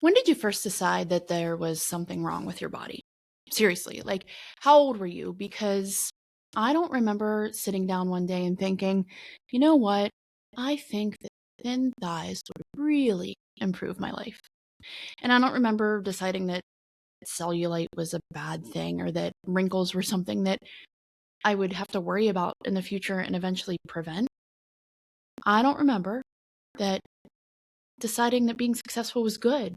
When did you first decide that there was something wrong with your body? Seriously, like, how old were you? Because I don't remember sitting down one day and thinking, you know what? I think that thin thighs would really improve my life. And I don't remember deciding that cellulite was a bad thing or that wrinkles were something that I would have to worry about in the future and eventually prevent. I don't remember that deciding that being successful was good,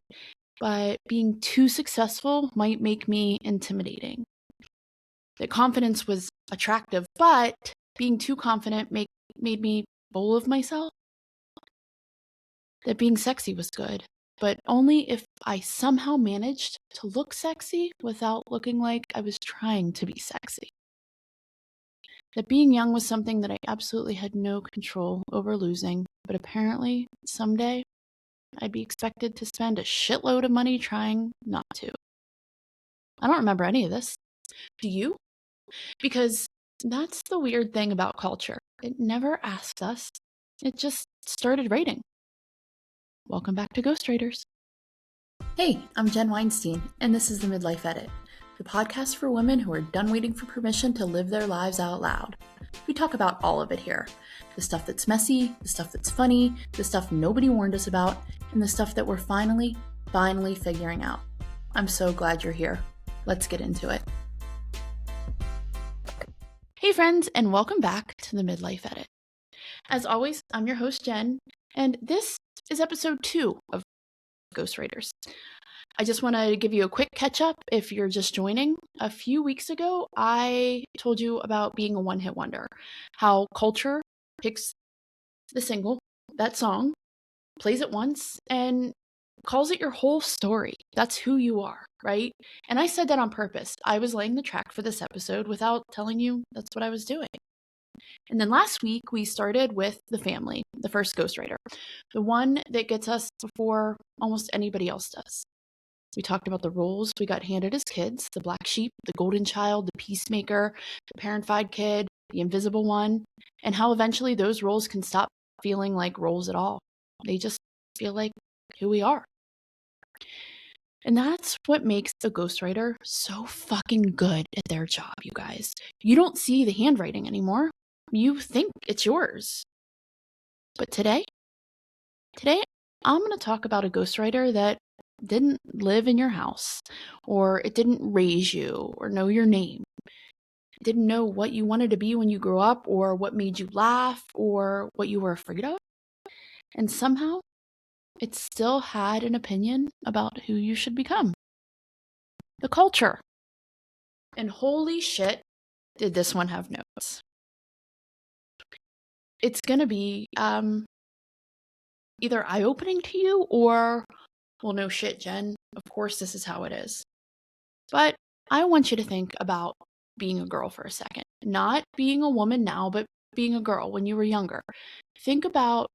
but being too successful might make me intimidating. That confidence was attractive, but being too confident made me full of myself. That being sexy was good, but only if I somehow managed to look sexy without looking like I was trying to be sexy. That being young was something that I absolutely had no control over losing, but apparently someday I'd be expected to spend a shitload of money trying not to. I don't remember any of this. Do you? Because that's the weird thing about culture. It never asked us, it just started rating. Welcome back to Ghostwriters. Hey, I'm Jen Weinstein, and this is the Midlife Edit, the podcast for women who are done waiting for permission to live their lives out loud. We talk about all of it here. The stuff that's messy, the stuff that's funny, the stuff nobody warned us about, and the stuff that we're finally figuring out. I'm so glad you're here. Let's get into it. Hey friends, and welcome back to the Midlife Edit. As always, I'm your host, Jen, and this is episode 2 of Ghostwriters. I just want to give you a quick catch up if you're just joining. A few weeks ago, I told you about being a one-hit wonder, how culture picks the single, that song, plays it once, and calls it your whole story. That's who you are, right? And I said that on purpose. I was laying the track for this episode without telling you that's what I was doing. And then last week, we started with the family, the first ghostwriter, the one that gets us before almost anybody else does. We talked about the roles we got handed as kids, the black sheep, the golden child, the peacemaker, the parentified kid, the invisible one, and how eventually those roles can stop feeling like roles at all. They just feel like who we are. And that's what makes a ghostwriter so fucking good at their job, you guys. You don't see the handwriting anymore. You think it's yours. But today I'm going to talk about a ghostwriter that didn't live in your house, or it didn't raise you, or know your name. It didn't know what you wanted to be when you grew up, or what made you laugh, or what you were afraid of. And somehow, it still had an opinion about who you should become. The culture. And holy shit, did this one have notes. It's going to be either eye-opening to you or, well, no shit, Jen. Of course, this is how it is. But I want you to think about being a girl for a second. Not being a woman now, but being a girl when you were younger. Think about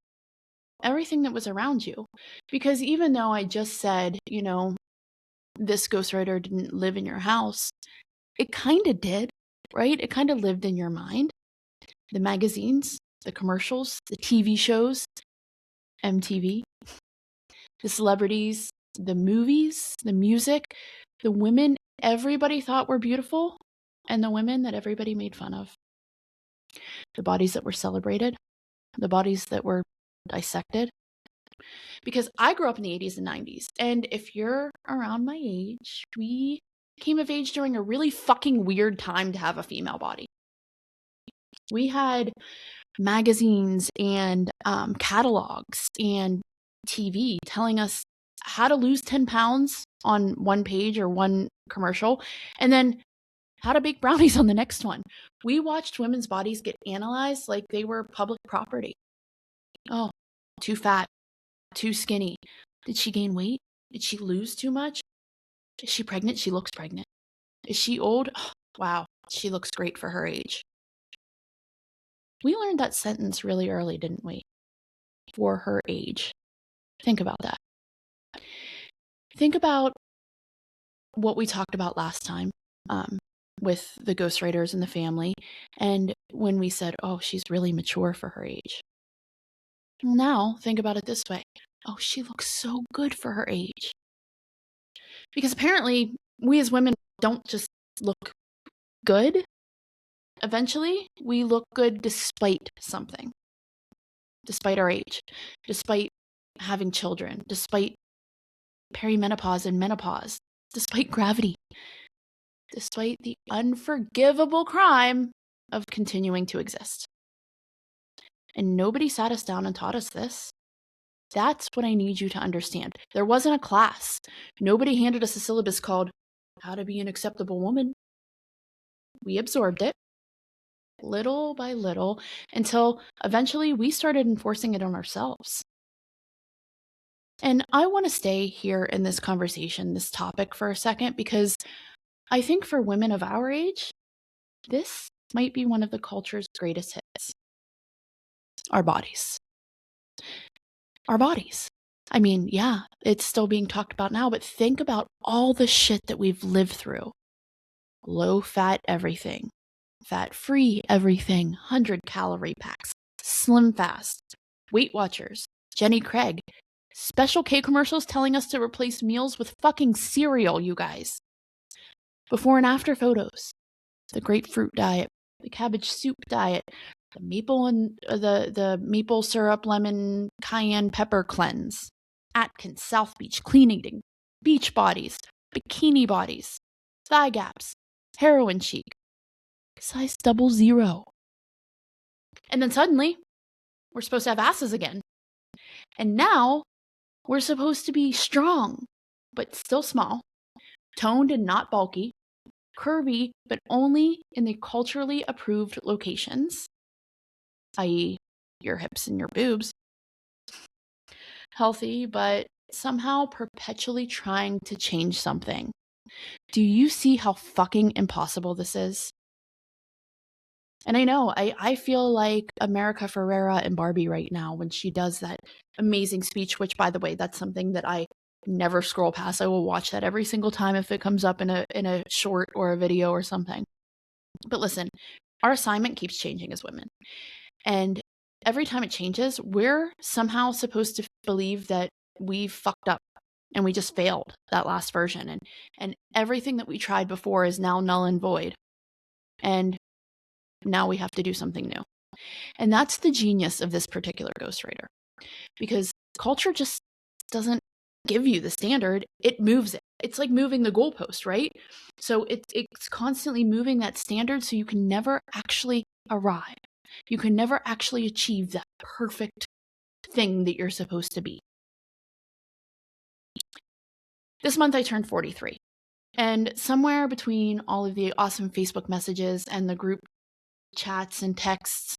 everything that was around you. Because even though I just said, this ghostwriter didn't live in your house, it kind of did, right? It kind of lived in your mind. The magazines, the commercials, the TV shows, MTV, the celebrities, the movies, the music, the women everybody thought were beautiful, and the women that everybody made fun of. The bodies that were celebrated, the bodies that were dissected. Because I grew up in the 80s and 90s, and if you're around my age, we came of age during a really fucking weird time to have a female body. We had magazines and catalogs and TV telling us how to lose 10 pounds on one page or one commercial, and then how to bake brownies on the next one. We watched women's bodies get analyzed like they were public property. Oh, too fat, too skinny. Did she gain weight? Did she lose too much? Is she pregnant? She looks pregnant. Is she old? Oh, wow, she looks great for her age. We learned that sentence really early, didn't we? For her age. Think about that. Think about what we talked about last time with the ghostwriters and the family, and when we said, oh, she's really mature for her age. Well, now, think about it this way. Oh, she looks so good for her age. Because apparently, we as women don't just look good. Eventually, we look good despite something, despite our age, despite having children, despite perimenopause and menopause, despite gravity, despite the unforgivable crime of continuing to exist. And nobody sat us down and taught us this. That's what I need you to understand. There wasn't a class. Nobody handed us a syllabus called How to Be an Acceptable Woman. We absorbed it little by little until eventually we started enforcing it on ourselves. And I want to stay here in this conversation, this topic for a second, because I think for women of our age, this might be one of the culture's greatest hits. Our bodies. Our bodies. I mean, yeah, it's still being talked about now, but think about all the shit that we've lived through. Low fat everything, fat free everything, 100-calorie packs, Slim Fast, Weight Watchers, Jenny Craig, Special K commercials telling us to replace meals with fucking cereal, you guys. Before and after photos, the grapefruit diet, the cabbage soup diet, the maple and the maple syrup, lemon, cayenne pepper cleanse, Atkins, South Beach, clean eating, beach bodies, bikini bodies, thigh gaps, heroin chic, size 00. And then suddenly, we're supposed to have asses again. And now, we're supposed to be strong, but still small, toned and not bulky, curvy, but only in the culturally approved locations, i.e., your hips and your boobs, healthy, but somehow perpetually trying to change something. Do you see how fucking impossible this is? And I know, I feel like America Ferrera and Barbie right now when she does that amazing speech, which, by the way, that's something that I never scroll past. I will watch that every single time if it comes up in a short or a video or something. But listen, our assignment keeps changing as women. And every time it changes, we're somehow supposed to believe that we fucked up and we just failed that last version. And everything that we tried before is now null and void. And now we have to do something new. And that's the genius of this particular ghostwriter. Because culture just doesn't give you the standard, it moves it. It's like moving the goalpost, right? So it's constantly moving that standard so you can never actually arrive. You can never actually achieve that perfect thing that you're supposed to be. This month I turned 43. And somewhere between all of the awesome Facebook messages and the group chats and texts,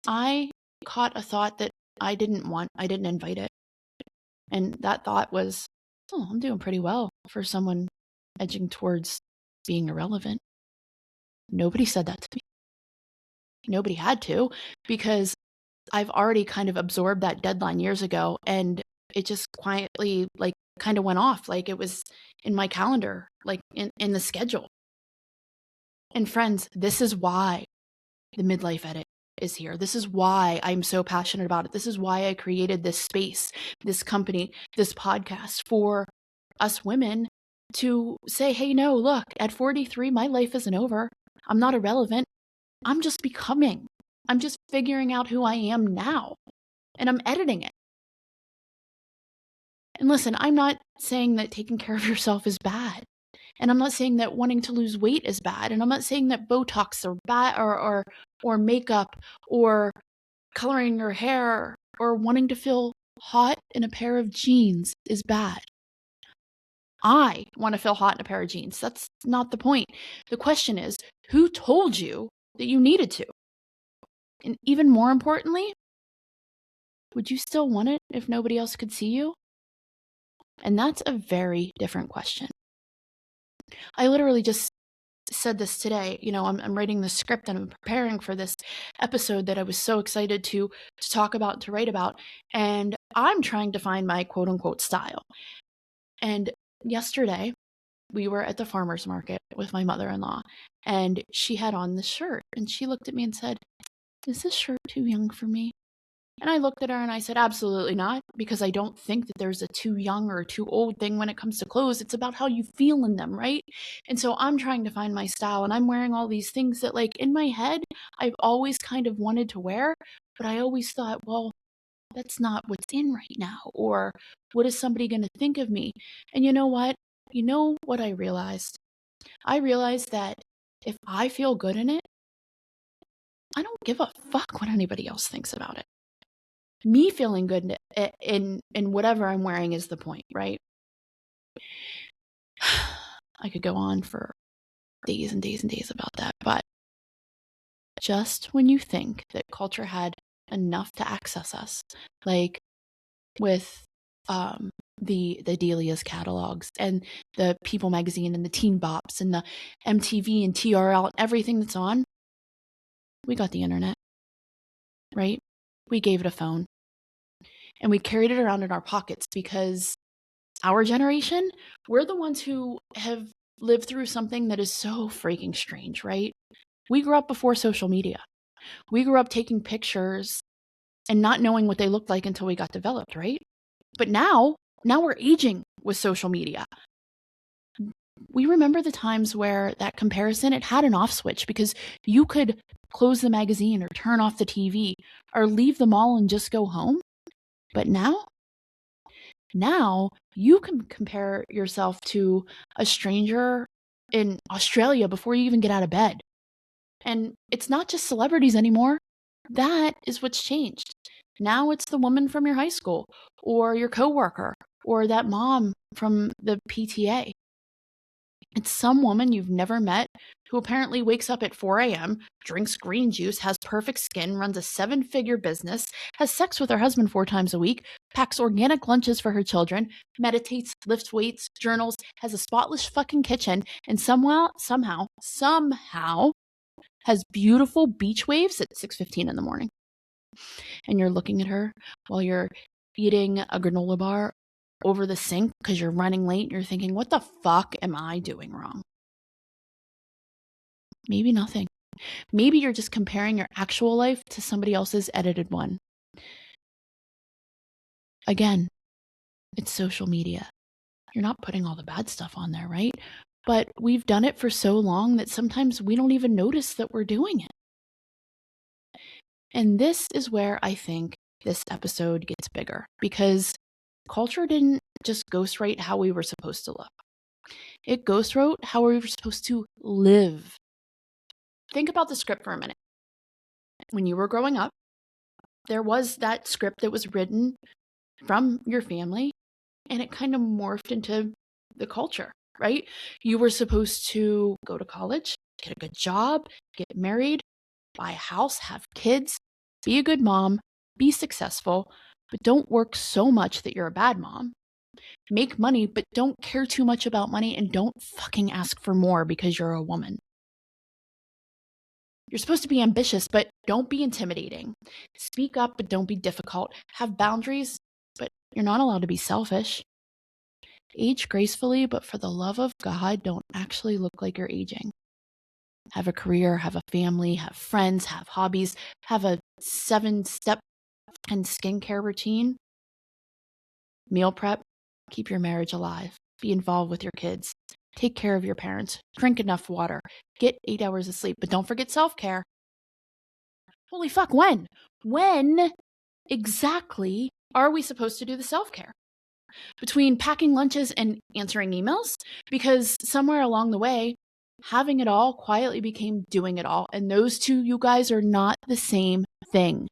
I caught a thought that I didn't invite it. And that thought was, oh, I'm doing pretty well for someone edging towards being irrelevant. Nobody said that to me. Nobody had to, because I've already kind of absorbed that deadline years ago, and it just quietly kind of went off like it was in my calendar, like in the schedule. And friends, this is why the Midlife Edit is here. This is why I'm so passionate about it. This is why I created this space, this company, this podcast for us women to say, hey, no, look, at 43, my life isn't over. I'm not irrelevant. I'm just becoming. I'm just figuring out who I am now, and I'm editing it. And listen, I'm not saying that taking care of yourself is bad. And I'm not saying that wanting to lose weight is bad. And I'm not saying that Botox or bad or makeup or coloring your hair or wanting to feel hot in a pair of jeans is bad. I want to feel hot in a pair of jeans. That's not the point. The question is, who told you that you needed to? And even more importantly, would you still want it if nobody else could see you? And that's a very different question. I literally just said this today. You know, I'm writing the script and I'm preparing for this episode that I was so excited to talk about, to write about. And I'm trying to find my quote unquote style. And yesterday, we were at the farmer's market with my mother-in-law, and she had on this shirt. And she looked at me and said, is this shirt too young for me? And I looked at her and I said, absolutely not, because I don't think that there's a too young or too old thing when it comes to clothes. It's about how you feel in them, right? And so I'm trying to find my style and I'm wearing all these things that, like, in my head, I've always kind of wanted to wear, but I always thought, well, that's not what's in right now. Or what is somebody going to think of me? And you know what? You know what I realized? I realized that if I feel good in it, I don't give a fuck what anybody else thinks about it. Me feeling good in whatever I'm wearing is the point, right? I could go on for days and days and days about that, but just when you think that culture had enough to access us, like with the Delia's catalogs and the People magazine and the Teen Bops and the MTV and TRL and everything that's on, we got the internet, right? We gave it a phone and we carried it around in our pockets because our generation, we're the ones who have lived through something that is so freaking strange, right? We grew up before social media. We grew up taking pictures and not knowing what they looked like until we got developed, right? But now we're aging with social media. We remember the times where that comparison, it had an off switch because you could close the magazine or turn off the TV or leave the mall and just go home. But now you can compare yourself to a stranger in Australia before you even get out of bed. And it's not just celebrities anymore. That is what's changed. Now it's the woman from your high school or your coworker or that mom from the PTA. It's some woman you've never met who apparently wakes up at 4 a.m., drinks green juice, has perfect skin, runs a 7-figure business, has sex with her husband 4 times a week, packs organic lunches for her children, meditates, lifts weights, journals, has a spotless fucking kitchen, and somehow has beautiful beach waves at 6:15 in the morning. And you're looking at her while you're eating a granola bar over the sink because you're running late and you're thinking, what the fuck am I doing wrong? Maybe nothing. Maybe you're just comparing your actual life to somebody else's edited one. Again, it's social media. You're not putting all the bad stuff on there, right? But we've done it for so long that sometimes we don't even notice that we're doing it. And this is where I think this episode gets bigger because culture didn't just ghostwrite how we were supposed to look. It ghostwrote how we were supposed to live. Think about the script for a minute. When you were growing up, there was that script that was written from your family, and it kind of morphed into the culture, right? You were supposed to go to college, get a good job, get married, buy a house, have kids, be a good mom, be successful, but don't work so much that you're a bad mom. Make money, but don't care too much about money and don't fucking ask for more because you're a woman. You're supposed to be ambitious, but don't be intimidating. Speak up, but don't be difficult. Have boundaries, but you're not allowed to be selfish. Age gracefully, but for the love of God, don't actually look like you're aging. Have a career, have a family, have friends, have hobbies, have a 7-step and skincare routine. Meal prep, keep your marriage alive. Be involved with your kids. Take care of your parents. Drink enough water. Get 8 hours of sleep, but don't forget self-care. Holy fuck, when? When exactly are we supposed to do the self-care? Between packing lunches and answering emails? Because somewhere along the way, having it all quietly became doing it all. And those two, you guys, are not the same thing.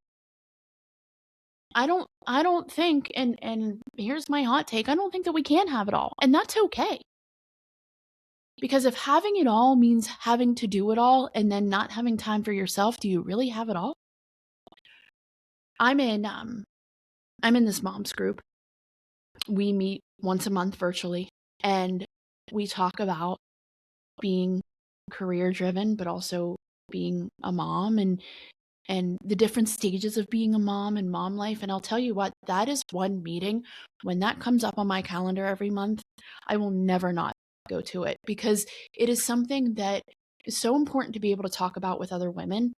I don't think, and here's my hot take, I don't think that we can have it all. And that's okay. Because if having it all means having to do it all and then not having time for yourself, do you really have it all? I'm in this mom's group. We meet once a month virtually and we talk about being career driven, but also being a mom and the different stages of being a mom and mom life. And I'll tell you what, that is one meeting. When that comes up on my calendar every month, I will never not go to it because it is something that is so important to be able to talk about with other women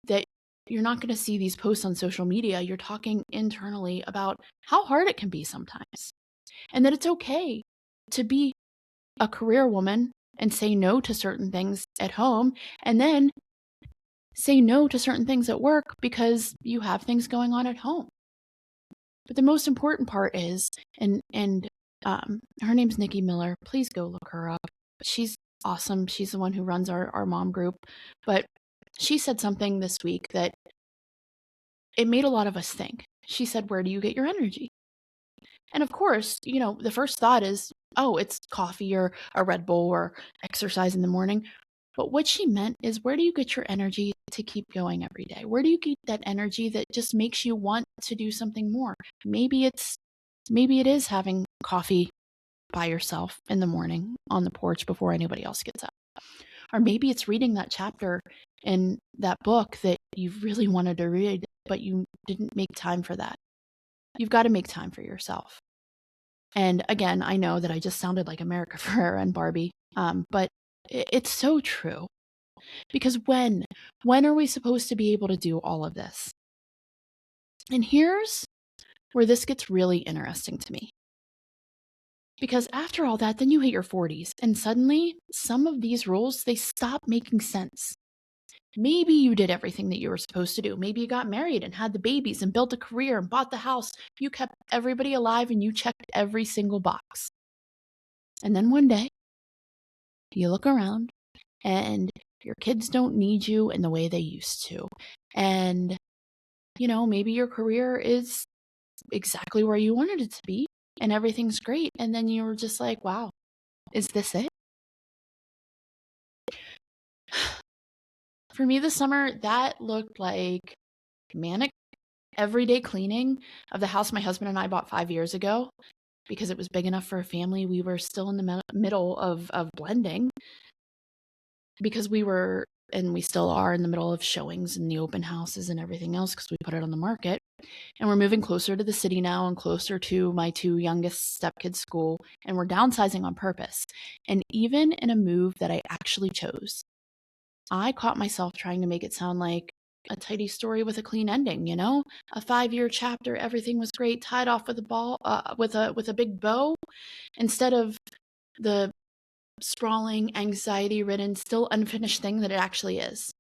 that you're not going to see these posts on social media. You're talking internally about how hard it can be sometimes, and that it's okay to be a career woman and say no to certain things at home, and then say no to certain things at work because you have things going on at home. But the most important part is, her name's Nikki Miller. Please go look her up. She's awesome. She's the one who runs our mom group. But she said something this week that it made a lot of us think. She said, "Where do you get your energy?" And of course, the first thought is, oh, it's coffee or a Red Bull or exercise in the morning. But what she meant is, where do you get your energy to keep going every day? Where do you get that energy that just makes you want to do something more? Maybe it is having coffee by yourself in the morning on the porch before anybody else gets up. Or maybe it's reading that chapter in that book that you really wanted to read, but you didn't make time for that. You've got to make time for yourself. And again, I know that I just sounded like America Ferrera and Barbie, but it's so true. Because when are we supposed to be able to do all of this? And here's where this gets really interesting to me. Because after all that, then you hit your 40s, and suddenly some of these rules, they stop making sense. Maybe you did everything that you were supposed to do. Maybe you got married and had the babies and built a career and bought the house. You kept everybody alive and you checked every single box. And then one day, you look around and your kids don't need you in the way they used to. And, maybe your career is exactly where you wanted it to be and everything's great. And then you were just like, wow, is this it? For me this summer, that looked like manic everyday cleaning of the house my husband and I bought 5 years ago because it was big enough for a family. We were still in the middle of blending because we still are in the middle of showings and the open houses and everything else because we put it on the market. And we're moving closer to the city now and closer to my 2 youngest stepkids' school. And we're downsizing on purpose. And even in a move that I actually chose, I caught myself trying to make it sound like a tidy story with a clean ending, a 5-year chapter, everything was great, tied off with a big bow, instead of the sprawling, anxiety-ridden, still unfinished thing that it actually is.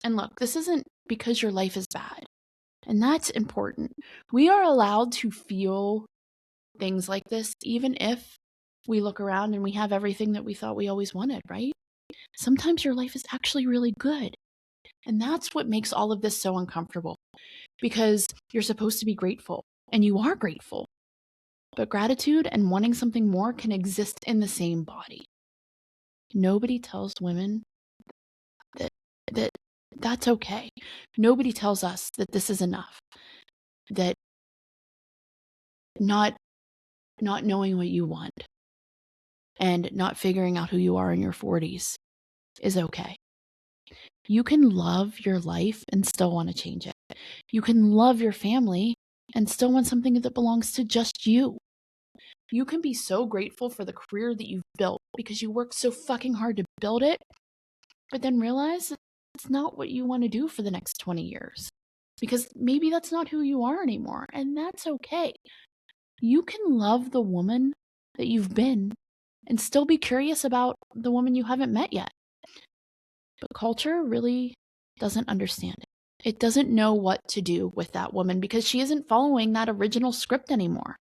And look, this isn't because your life is bad, and that's important. We are allowed to feel things like this, even if we look around and we have everything that we thought we always wanted, right? Sometimes your life is actually really good. And that's what makes all of this so uncomfortable, because you're supposed to be grateful, and you are grateful. But gratitude and wanting something more can exist in the same body. Nobody tells women that that's okay. Nobody tells us that this is enough. That not knowing what you want and not figuring out who you are in your 40s is okay. You can love your life and still want to change it. You can love your family and still want something that belongs to just you. You can be so grateful for the career that you've built because you worked so fucking hard to build it, but then realize it's not what you want to do for the next 20 years. Because maybe that's not who you are anymore, and that's okay. You can love the woman that you've been and still be curious about the woman you haven't met yet. But culture really doesn't understand it. It doesn't know what to do with that woman because she isn't following that original script anymore.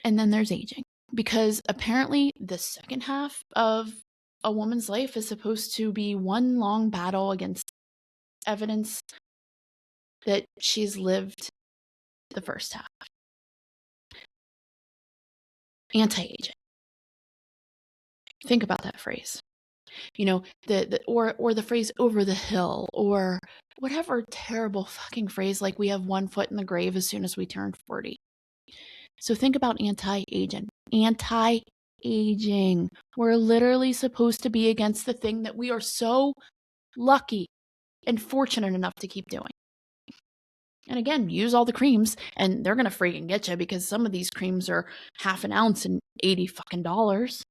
And then there's aging, because apparently the second half of a woman's life is supposed to be one long battle against evidence that she's lived the first half. Anti-aging. Think about that phrase. Or the phrase over the hill, or whatever terrible fucking phrase, like we have one foot in the grave as soon as we turn 40. So think about anti-aging. Anti-aging. We're literally supposed to be against the thing that we are so lucky and fortunate enough to keep doing. And again, use all the creams, and they're going to freaking get you because some of these creams are half an ounce and $80 fucking dollars.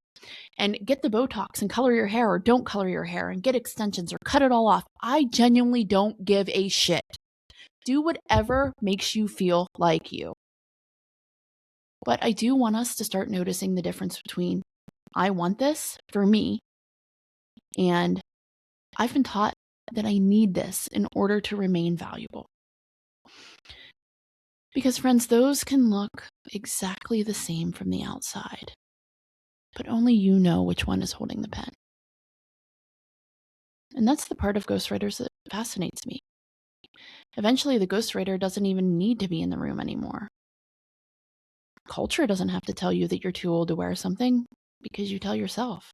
and get the Botox and color your hair or don't color your hair and get extensions or cut it all off. I genuinely don't give a shit. Do whatever makes you feel like you. But I do want us to start noticing the difference between I want this for me and I've been taught that I need this in order to remain valuable. Because friends, those can look exactly the same from the outside, but only you know which one is holding the pen. And that's the part of ghostwriters that fascinates me. Eventually, the ghostwriter doesn't even need to be in the room anymore. Culture doesn't have to tell you that you're too old to wear something because you tell yourself.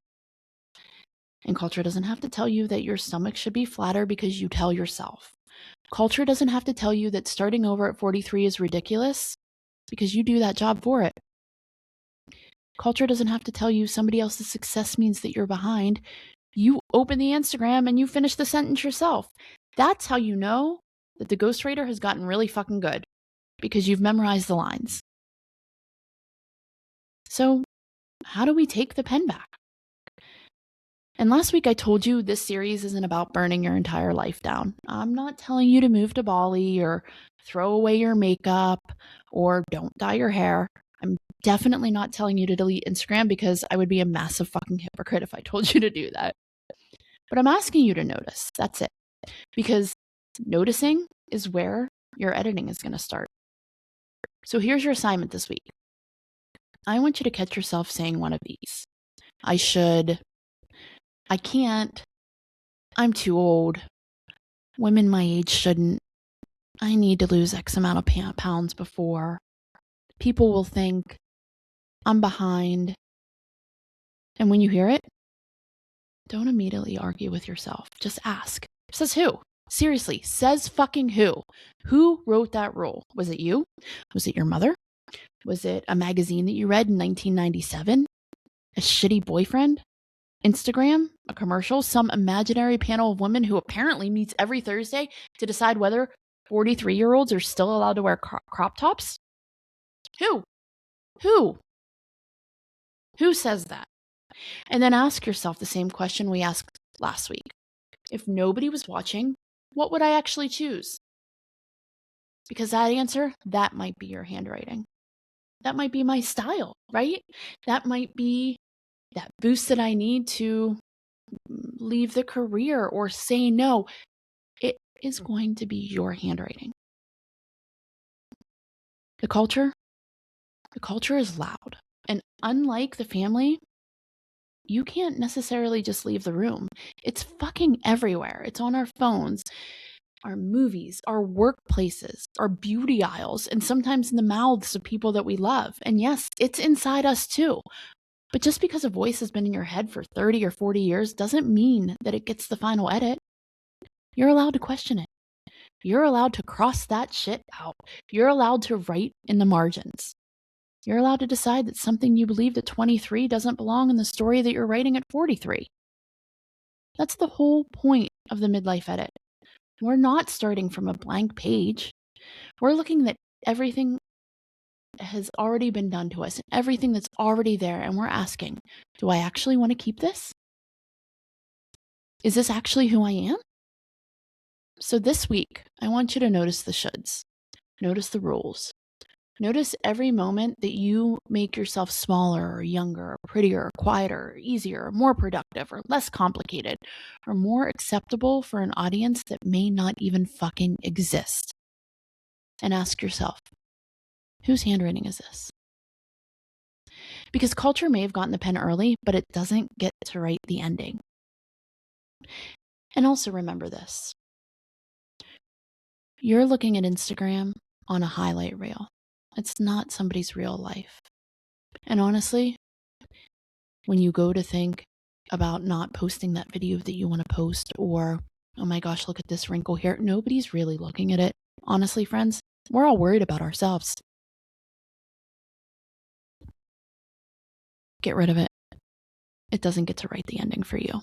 And culture doesn't have to tell you that your stomach should be flatter because you tell yourself. Culture doesn't have to tell you that starting over at 43 is ridiculous because you do that job for it. Culture doesn't have to tell you somebody else's success means that you're behind. You open the Instagram and you finish the sentence yourself. That's how you know that the ghostwriter has gotten really fucking good, because you've memorized the lines. So how do we take the pen back? And last week I told you this series isn't about burning your entire life down. I'm not telling you to move to Bali or throw away your makeup or don't dye your hair. I'm definitely not telling you to delete Instagram because I would be a massive fucking hypocrite if I told you to do that. But I'm asking you to notice. That's it. Because noticing is where your editing is going to start. So here's your assignment this week. I want you to catch yourself saying one of these. I should. I can't. I'm too old. Women my age shouldn't. I need to lose X amount of pounds before. People will think I'm behind. And when you hear it, don't immediately argue with yourself. Just ask. Says who? Seriously, says fucking who? Who wrote that rule? Was it you? Was it your mother? Was it a magazine that you read in 1997? A shitty boyfriend? Instagram? A commercial? Some imaginary panel of women who apparently meets every Thursday to decide whether 43-year-olds are still allowed to wear crop tops? Who? Who? Who says that? And then ask yourself the same question we asked last week. If nobody was watching, what would I actually choose? Because that answer, that might be your handwriting. That might be my style, right? That might be that boost that I need to leave the career or say no. It is going to be your handwriting. The culture is loud. And unlike the family, you can't necessarily just leave the room. It's fucking everywhere. It's on our phones, our movies, our workplaces, our beauty aisles, and sometimes in the mouths of people that we love. And yes, it's inside us too. But just because a voice has been in your head for 30 or 40 years doesn't mean that it gets the final edit. You're allowed to question it. You're allowed to cross that shit out. You're allowed to write in the margins. You're allowed to decide that something you believed at 23 doesn't belong in the story that you're writing at 43. That's the whole point of the midlife edit. We're not starting from a blank page. We're looking at everything has already been done to us, everything that's already there, and we're asking, do I actually want to keep this? Is this actually who I am? So this week, I want you to notice the shoulds. Notice the rules. Notice every moment that you make yourself smaller or younger or prettier or quieter or easier or more productive or less complicated or more acceptable for an audience that may not even fucking exist. And ask yourself, whose handwriting is this? Because culture may have gotten the pen early, but it doesn't get to write the ending. And also remember this. You're looking at Instagram on a highlight reel. It's not somebody's real life. And honestly, when you go to think about not posting that video that you want to post, or, oh my gosh, look at this wrinkle here, nobody's really looking at it. Honestly, friends, we're all worried about ourselves. Get rid of it. It doesn't get to write the ending for you.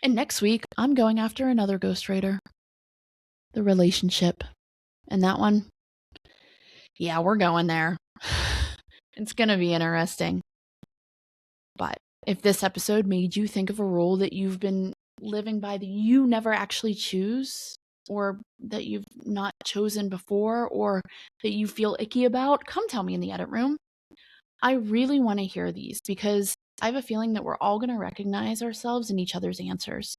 And next week, I'm going after another ghostwriter. The relationship. And that one, yeah, we're going there. It's going to be interesting. But if this episode made you think of a rule that you've been living by that you never actually choose, or that you've not chosen before, or that you feel icky about, come tell me in the edit room. I really want to hear these because I have a feeling that we're all going to recognize ourselves in each other's answers.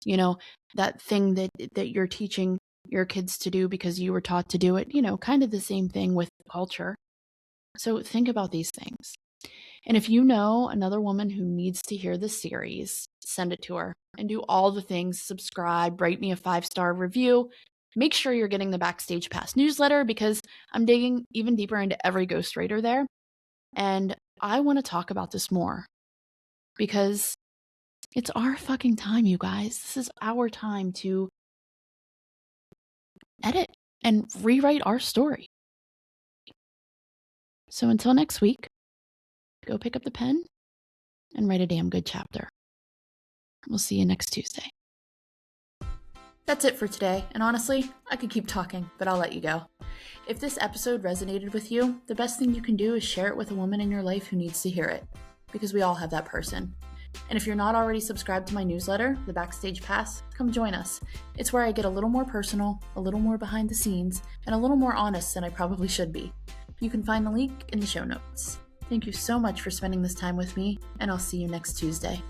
You know, that thing that you're teaching your kids to do because you were taught to do it, kind of the same thing with culture. So think about these things. And if you know another woman who needs to hear this series, send it to her and do all the things. Subscribe, write me a 5-star review. Make sure you're getting the Backstage Pass newsletter because I'm digging even deeper into every ghostwriter there. And I want to talk about this more because it's our fucking time, you guys. This is our time to edit and rewrite our story. So until next week, go pick up the pen and write a damn good chapter. We'll see you next Tuesday. That's it for today, and honestly, I could keep talking, but I'll let you go. If this episode resonated with you, the best thing you can do is share it with a woman in your life who needs to hear it, because we all have that person. And if you're not already subscribed to my newsletter, The Backstage Pass, come join us. It's where I get a little more personal, a little more behind the scenes, and a little more honest than I probably should be. You can find the link in the show notes. Thank you so much for spending this time with me, and I'll see you next Tuesday.